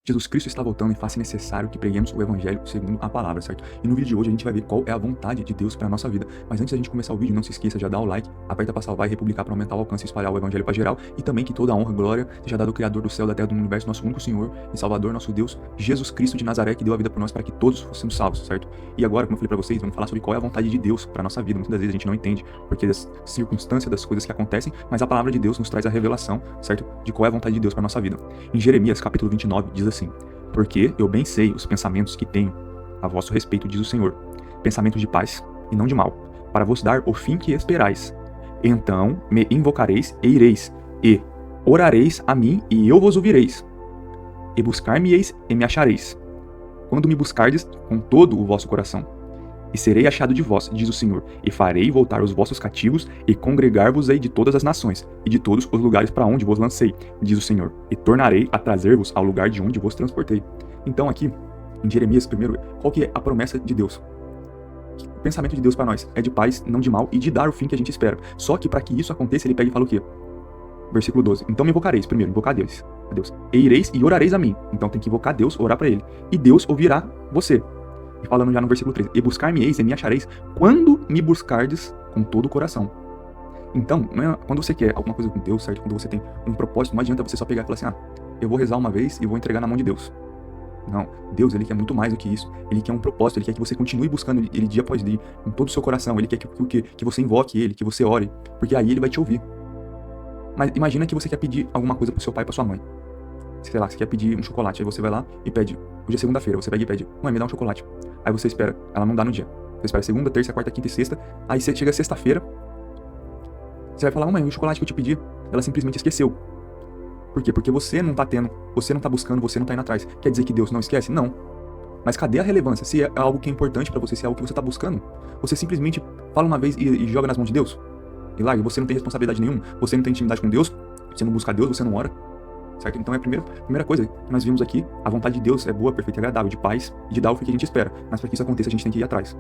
Jesus Cristo está voltando e faz necessário que preguemos o Evangelho segundo a palavra, certo? E no vídeo de hoje a gente vai ver qual é a vontade de Deus para a nossa vida. Mas antes da gente começar o vídeo, não se esqueça, já dá o like, aperta para salvar e republicar para aumentar o alcance e espalhar o Evangelho para geral. E também que toda a honra e glória seja dada ao Criador do céu, da terra, do universo, nosso único Senhor e Salvador, nosso Deus, Jesus Cristo de Nazaré, que deu a vida por nós para que todos fossemos salvos, certo? E agora, como eu falei para vocês, vamos falar sobre qual é a vontade de Deus para a nossa vida. Muitas das vezes a gente não entende porque das circunstâncias, das coisas que acontecem, mas a palavra de Deus nos traz a revelação, certo? De qual é a vontade de Deus para a nossa vida. Em Jeremias, capítulo 29, diz assim: porque eu bem sei os pensamentos que tenho a vosso respeito, diz o Senhor, pensamentos de paz e não de mal, para vos dar o fim que esperais. Então me invocareis e ireis, e orareis a mim e eu vos ouvireis, e buscar-me-eis e me achareis, quando me buscardes com todo o vosso coração. E serei achado de vós, diz o Senhor, e farei voltar os vossos cativos, e congregar-vos-ei de todas as nações, e de todos os lugares para onde vos lancei, diz o Senhor, e tornarei a trazer-vos ao lugar de onde vos transportei. Então aqui, em Jeremias, primeiro, qual que é a promessa de Deus? O pensamento de Deus para nós é de paz, não de mal, e de dar o fim que a gente espera. Só que para que isso aconteça, ele pega e fala o quê? Versículo 12. Então me invocareis, primeiro, invocar a Deus. E ireis e orareis a mim. Então tem que invocar Deus, orar para ele. E Deus ouvirá você. E falando já no versículo 13, e buscar-me-eis e me achareis quando me buscardes com todo o coração. Então, quando você quer alguma coisa com Deus, certo? Quando você tem um propósito, não adianta você só pegar e falar assim, eu vou rezar uma vez e vou entregar na mão de Deus. Não, Deus, ele quer muito mais do que isso. Ele quer um propósito, ele quer que você continue buscando ele dia após dia, com todo o seu coração. Ele quer que você invoque ele, que você ore, porque aí ele vai te ouvir. Mas imagina que você quer pedir alguma coisa pro seu pai e pra sua mãe. Sei lá, você quer pedir um chocolate, aí você vai lá e pede. Hoje é segunda-feira, você pega e pede, mãe, me dá um chocolate. Aí você espera, ela não dá no dia. Você espera segunda, terça, quarta, quinta e sexta. Aí você chega sexta-feira, você vai falar, mãe, o chocolate que eu te pedi, ela simplesmente esqueceu. Por quê? Porque você não tá tendo, você não tá buscando, você não tá indo atrás. Quer dizer que Deus não esquece? Não. Mas cadê a relevância? Se é algo que é importante pra você, se é algo que você tá buscando, você simplesmente fala uma vez e joga nas mãos de Deus. E larga, você não tem responsabilidade nenhuma, você não tem intimidade com Deus, você não busca Deus, você não ora. Certo? Então é a primeira coisa que nós vimos aqui, a vontade de Deus é boa, perfeita e agradável, de paz e de dar o que a gente espera. Mas para que isso aconteça, a gente tem que ir atrás.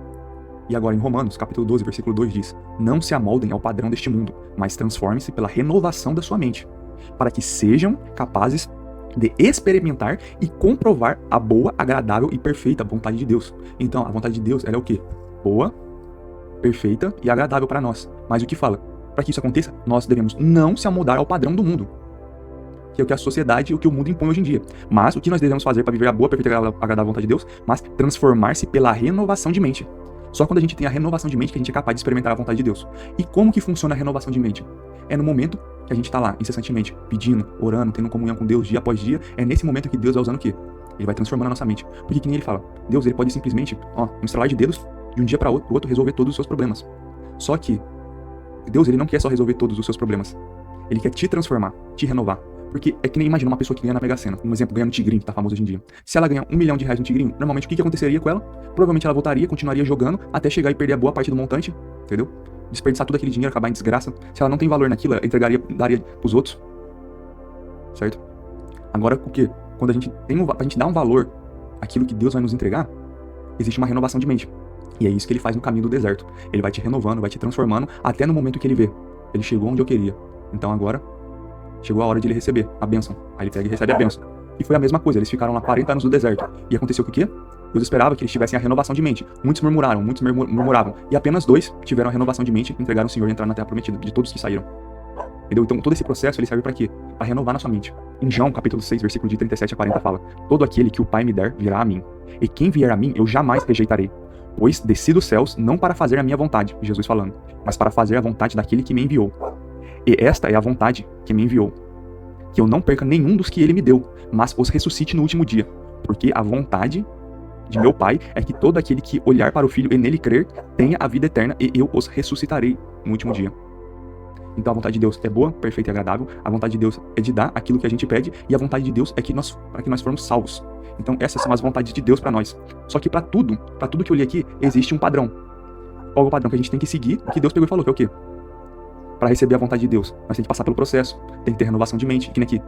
E agora em Romanos, capítulo 12, versículo 2 diz: não se amoldem ao padrão deste mundo, mas transformem-se pela renovação da sua mente, para que sejam capazes de experimentar e comprovar a boa, agradável e perfeita vontade de Deus. Então, a vontade de Deus, ela é o quê? Boa, perfeita e agradável para nós. Mas o que fala? Para que isso aconteça, nós devemos não se amoldar ao padrão do mundo, que é o que a sociedade e o que o mundo impõe hoje em dia. Mas o que nós devemos fazer para viver a boa, perfeita e agradável vontade de Deus? Mas transformar-se pela renovação de mente. Só quando a gente tem a renovação de mente que a gente é capaz de experimentar a vontade de Deus. E como que funciona a renovação de mente? É no momento que a gente está lá, incessantemente, pedindo, orando, tendo comunhão com Deus dia após dia. É nesse momento que Deus vai usando o quê? Ele vai transformando a nossa mente. Porque que nem ele fala, Deus, ele pode simplesmente, um estralar de dedos, de um dia para outro, resolver todos os seus problemas. Só que Deus, ele não quer só resolver todos os seus problemas. Ele quer te transformar, te renovar. Porque é que nem imagina uma pessoa que ganha na Mega Sena. Um exemplo, ganha no Tigrinho, que tá famoso hoje em dia. Se ela ganhar R$1 milhão no Tigrinho, normalmente o que aconteceria com ela? Provavelmente ela voltaria, continuaria jogando, até chegar e perder a boa parte do montante, entendeu? Desperdiçar todo aquele dinheiro, acabar em desgraça. Se ela não tem valor naquilo, ela entregaria, daria pros outros. Certo? Agora, o quê? Quando a gente dá um valor àquilo que Deus vai nos entregar, existe uma renovação de mente. E é isso que ele faz no caminho do deserto. Ele vai te renovando, vai te transformando, até no momento que ele vê. Ele chegou onde eu queria. Então agora chegou a hora de ele receber a bênção. Aí ele pega e recebe a bênção. E foi a mesma coisa, eles ficaram lá 40 anos no deserto. E aconteceu o quê? Deus esperava que eles tivessem a renovação de mente. Muitos murmuravam. E apenas 2 tiveram a renovação de mente, entregaram o Senhor e entraram na terra prometida, de todos que saíram. Entendeu? Então todo esse processo ele serve para quê? Para renovar nossa mente. Em João, capítulo 6, versículo de 37 a 40 fala: todo aquele que o Pai me der virá a mim. E quem vier a mim eu jamais rejeitarei. Pois desci dos céus não para fazer a minha vontade, Jesus falando, mas para fazer a vontade daquele que me enviou. E esta é a vontade que me enviou, que eu não perca nenhum dos que ele me deu, mas os ressuscite no último dia. Porque a vontade de meu Pai é que todo aquele que olhar para o Filho e nele crer, tenha a vida eterna e eu os ressuscitarei no último dia. Então a vontade de Deus é boa, perfeita e agradável. A vontade de Deus é de dar aquilo que a gente pede, e a vontade de Deus é para que nós formos salvos. Então essas são as vontades de Deus para nós. Só que para tudo que eu li aqui, existe um padrão. Qual é o padrão que a gente tem que seguir? O que Deus pegou e falou, que é o quê? Para receber a vontade de Deus, nós temos que passar pelo processo, tem que ter renovação de mente, que nem aqui.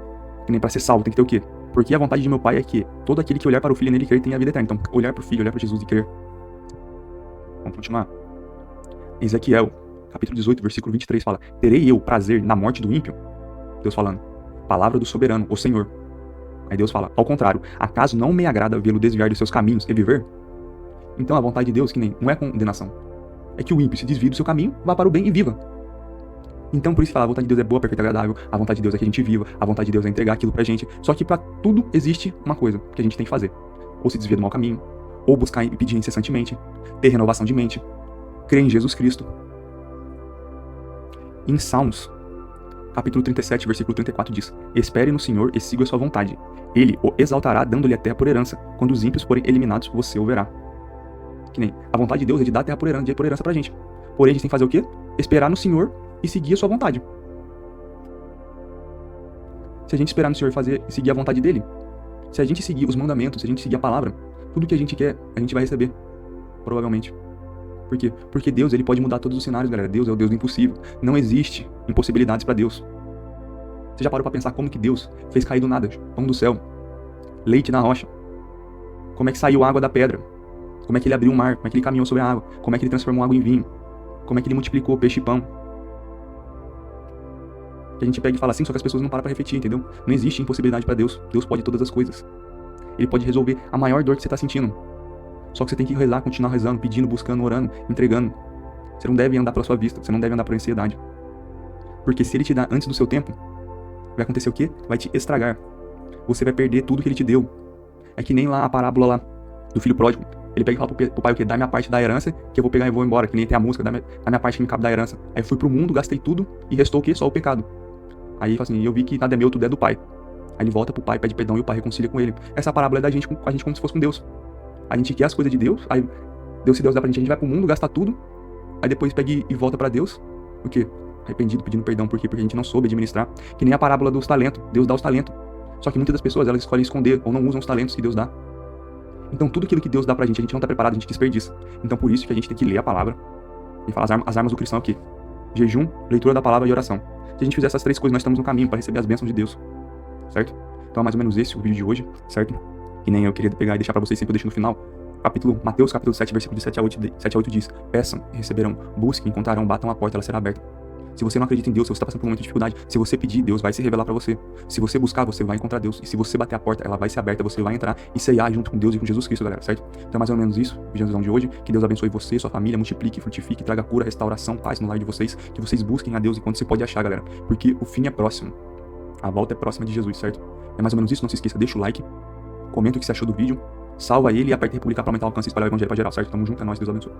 Que nem para ser salvo, tem que ter o quê? Porque a vontade de meu Pai é que todo aquele que olhar para o Filho e nele crer tenha a vida eterna. Então, olhar para o Filho, olhar para Jesus e crer. Vamos continuar. Ezequiel, capítulo 18, versículo 23 fala: terei eu prazer na morte do ímpio? Deus falando. Palavra do soberano, o Senhor. Aí Deus fala, ao contrário, acaso não me agrada vê-lo desviar dos seus caminhos e viver? Então a vontade de Deus, que nem, não é condenação. É que o ímpio se desvie do seu caminho, vá para o bem e viva. Então por isso que fala, a vontade de Deus é boa, perfeita e agradável, a vontade de Deus é que a gente viva, a vontade de Deus é entregar aquilo pra gente. Só que pra tudo existe uma coisa que a gente tem que fazer. Ou se desvia do mau caminho, ou buscar e pedir incessantemente, ter renovação de mente, crer em Jesus Cristo. Em Salmos, capítulo 37, versículo 34 diz: espere no Senhor e siga a sua vontade. Ele o exaltará, dando-lhe a terra por herança. Quando os ímpios forem eliminados, você o verá. Que nem, a vontade de Deus é de dar a terra por herança pra gente. Porém, a gente tem que fazer o quê? Esperar no Senhor e seguir a sua vontade. Se a gente esperar no Senhor e seguir a vontade dele, se a gente seguir os mandamentos, se a gente seguir a palavra, tudo que a gente quer, a gente vai receber. Provavelmente. Por quê? Porque Deus, ele pode mudar todos os cenários, galera. Deus é o Deus do impossível. Não existe impossibilidades pra Deus. Você já parou pra pensar como que Deus fez cair do nada, pão do céu, leite na rocha? Como é que saiu água da pedra? Como é que ele abriu o mar? Como é que ele caminhou sobre a água? Como é que ele transformou água em vinho? Como é que ele multiplicou peixe e pão? Que a gente pega e fala assim, só que as pessoas não param pra refletir, entendeu? Não existe impossibilidade pra Deus. Deus pode todas as coisas. Ele pode resolver a maior dor que você tá sentindo. Só que você tem que rezar, continuar rezando, pedindo, buscando, orando, entregando. Você não deve andar pela sua vista, você não deve andar pela ansiedade. Porque se ele te dá antes do seu tempo, vai acontecer o quê? Vai te estragar. Você vai perder tudo que ele te deu. É que nem lá a parábola lá do filho pródigo. Ele pega e fala pro pai o quê? Dá minha parte da herança, que eu vou pegar e vou embora. Que nem tem a música, dá minha parte que me cabe da herança. Aí eu fui pro mundo, gastei tudo e restou o quê? Só o pecado. Aí fala assim, eu vi que nada é meu, tudo é do pai. Aí ele volta pro pai, pede perdão e o pai reconcilia com ele. Essa parábola é da gente com a gente como se fosse com Deus. A gente quer as coisas de Deus, aí Deus dá pra gente, a gente vai pro mundo, gasta tudo, aí depois pega e volta pra Deus. O quê? Arrependido, pedindo perdão. Por quê? Porque a gente não soube administrar. Que nem a parábola dos talentos. Deus dá os talentos. Só que muitas das pessoas, elas escolhem esconder ou não usam os talentos que Deus dá. Então tudo aquilo que Deus dá pra gente, a gente não tá preparado, a gente desperdiça. Então por isso que a gente tem que ler a palavra. E falar as armas do cristão é o quê? Jejum, leitura da palavra e oração. Se a gente fizer essas três coisas, nós estamos no caminho para receber as bênçãos de Deus. Certo? Então é mais ou menos esse o vídeo de hoje, certo? Que nem eu queria pegar e deixar pra vocês, sempre eu deixo no final. Mateus capítulo 7, versículo de 7 a 8 diz: peçam e receberão, busquem, encontrarão, batam a porta, ela será aberta. Se você não acredita em Deus, se você está passando por um momento de dificuldade, se você pedir, Deus vai se revelar para você. Se você buscar, você vai encontrar Deus. E se você bater a porta, ela vai ser aberta, você vai entrar e ceiar junto com Deus e com Jesus Cristo, galera, certo? Então é mais ou menos isso, o vídeo de hoje. Que Deus abençoe você, sua família, multiplique, frutifique, traga cura, restauração, paz no lar de vocês. Que vocês busquem a Deus enquanto você pode achar, galera. Porque o fim é próximo. A volta é próxima de Jesus, certo? É mais ou menos isso, não se esqueça, deixa o like, comenta o que você achou do vídeo, salva ele e aperta em republicar para aumentar o alcance e espalhar o evangelho para geral, certo? Tamo junto, é nóis, Deus abençoe.